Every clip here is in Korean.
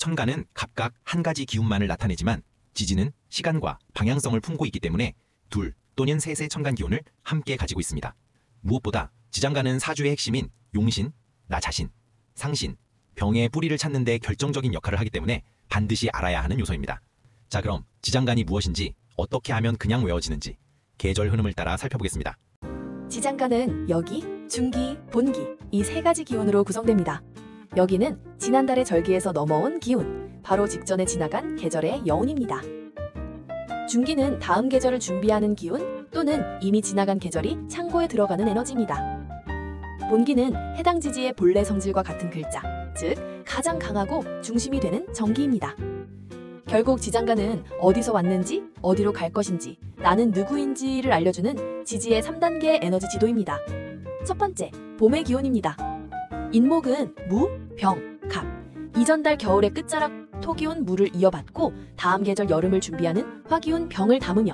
천간은 각각 한 가지 기운만을 나타내지만 지지는 시간과 방향성을 품고 있기 때문에 둘 또는 셋의 천간 기운을 함께 가지고 있습니다. 무엇보다 지장간은 사주의 핵심인 용신, 나 자신, 상신, 병의 뿌리를 찾는 데 결정적인 역할을 하기 때문에 반드시 알아야 하는 요소입니다. 자, 그럼 지장간이 무엇인지, 어떻게 하면 그냥 외워지는지 계절 흐름을 따라 살펴보겠습니다. 지장간은 여기, 중기, 본기 이 세 가지 기운으로 구성됩니다. 여기는 지난달의 절기에서 넘어온 기운, 바로 직전에 지나간 계절의 여운입니다. 중기는 다음 계절을 준비하는 기운 또는 이미 지나간 계절이 창고에 들어가는 에너지입니다. 본기는 해당 지지의 본래 성질과 같은 글자, 즉 가장 강하고 중심이 되는 정기입니다. 결국 지장간은 어디서 왔는지, 어디로 갈 것인지, 나는 누구인지를 알려주는 지지의 3단계 에너지 지도입니다. 첫 번째, 봄의 기운입니다. 인목은 무, 병, 갑. 이전 달 겨울의 끝자락 토기운 무를 이어받고 다음 계절 여름을 준비하는 화기운 병을 담으며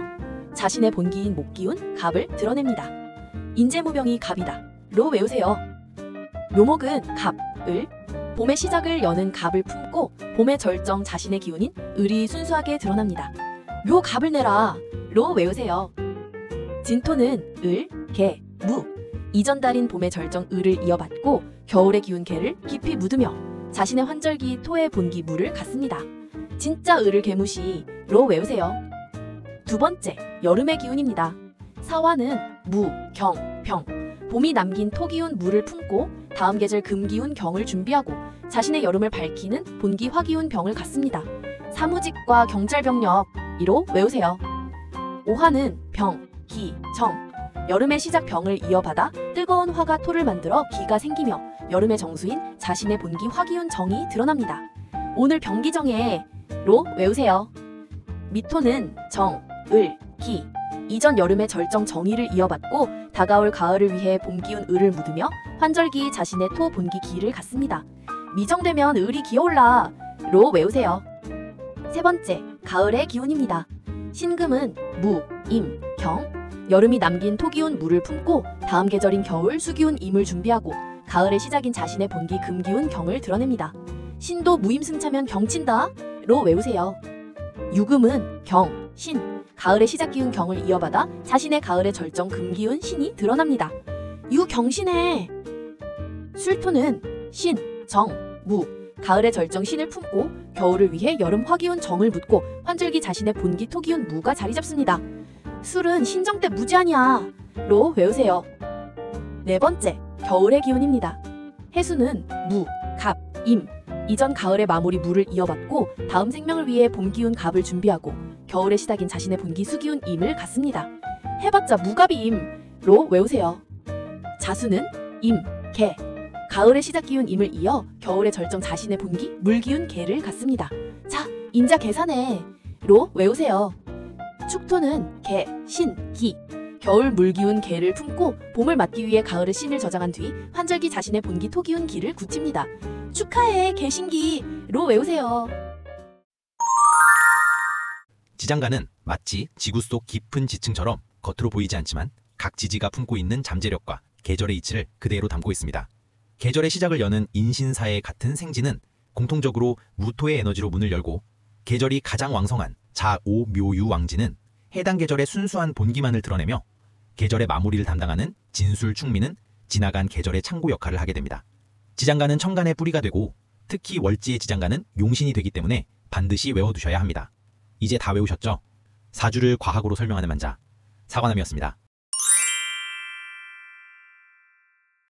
자신의 본기인 목기운 갑을 드러냅니다. 인재무병이 갑이다 로 외우세요. 묘목은 갑, 을, 봄의 시작을 여는 갑을 품고 봄의 절정 자신의 기운인 을이 순수하게 드러납니다. 묘 갑을 내라 로 외우세요. 진토는 을, 개, 무. 이전 달인 봄의 절정 을을 이어받고 겨울의 기운 개를 깊이 묻으며 자신의 환절기 토의 본기 무를 갖습니다. 진짜 을을 개무시 로 외우세요. 두 번째, 여름의 기운입니다. 사화는 무, 경, 병. 봄이 남긴 토기운 무를 품고 다음 계절 금기운 경을 준비하고 자신의 여름을 밝히는 본기 화기운 병을 갖습니다. 사무직과 경찰병력 이로 외우세요. 오화는 병, 기, 정. 여름의 시작 병을 이어받아 뜨거운 화가 토를 만들어 기가 생기며 여름의 정수인 자신의 본기 화기운 정이 드러납니다. 오늘 병기정에 로 외우세요. 미토는 정, 을, 기. 이전 여름의 절정 정의를 이어받고 다가올 가을을 위해 봄기운 을을 묻으며 환절기 자신의 토 본기 기를 갖습니다. 미정되면 을이 기어올라 로 외우세요. 세 번째, 가을의 기운입니다. 신금은 무, 임, 경. 여름이 남긴 토기운 무를 품고 다음 계절인 겨울 수기운 임을 준비하고 가을의 시작인 자신의 본기 금기운 경을 드러냅니다. 신도 무임승차면 경친다 로 외우세요. 유금은 경, 신. 가을의 시작 기운 경을 이어받아 자신의 가을의 절정 금기운 신이 드러납니다. 유경신해. 술토는 신, 정, 무. 가을의 절정 신을 품고 겨울을 위해 여름 화기운 정을 묻고 환절기 자신의 본기 토기운 무가 자리 잡습니다. 술은 신정 때 무지하냐 로 외우세요. 네 번째, 겨울의 기운입니다. 해수는 무, 갑, 임. 이전 가을의 마무리 무를 이어받고 다음 생명을 위해 봄 기운 갑을 준비하고 겨울의 시작인 자신의 본기 수기운 임을 갖습니다. 해봤자 무갑임 로 외우세요. 자수는 임, 개. 가을의 시작 기운 임을 이어 겨울의 절정 자신의 본기 물기운 개를 갖습니다. 자, 인자 계산해 로 외우세요. 축토는 개, 신, 기. 겨울 물기운 개를 품고 봄을 맞기 위해 가을의 신을 저장한 뒤 환절기 자신의 본기 토기운 기를 굳힙니다. 축하해 개신기로 외우세요. 지장간은 마치 지구 속 깊은 지층처럼 겉으로 보이지 않지만 각 지지가 품고 있는 잠재력과 계절의 이치를 그대로 담고 있습니다. 계절의 시작을 여는 인신사의 같은 생지는 공통적으로 무토의 에너지로 문을 열고 계절이 가장 왕성한 자오묘유 왕지는 해당 계절의 순수한 본기만을 드러내며 계절의 마무리를 담당하는 진술충미는 지나간 계절의 창고 역할을 하게 됩니다. 지장간은 천간의 뿌리가 되고 특히 월지의 지장간은 용신이 되기 때문에 반드시 외워두셔야 합니다. 이제 다 외우셨죠? 사주를 과학으로 설명하는 만자 사관함이었습니다.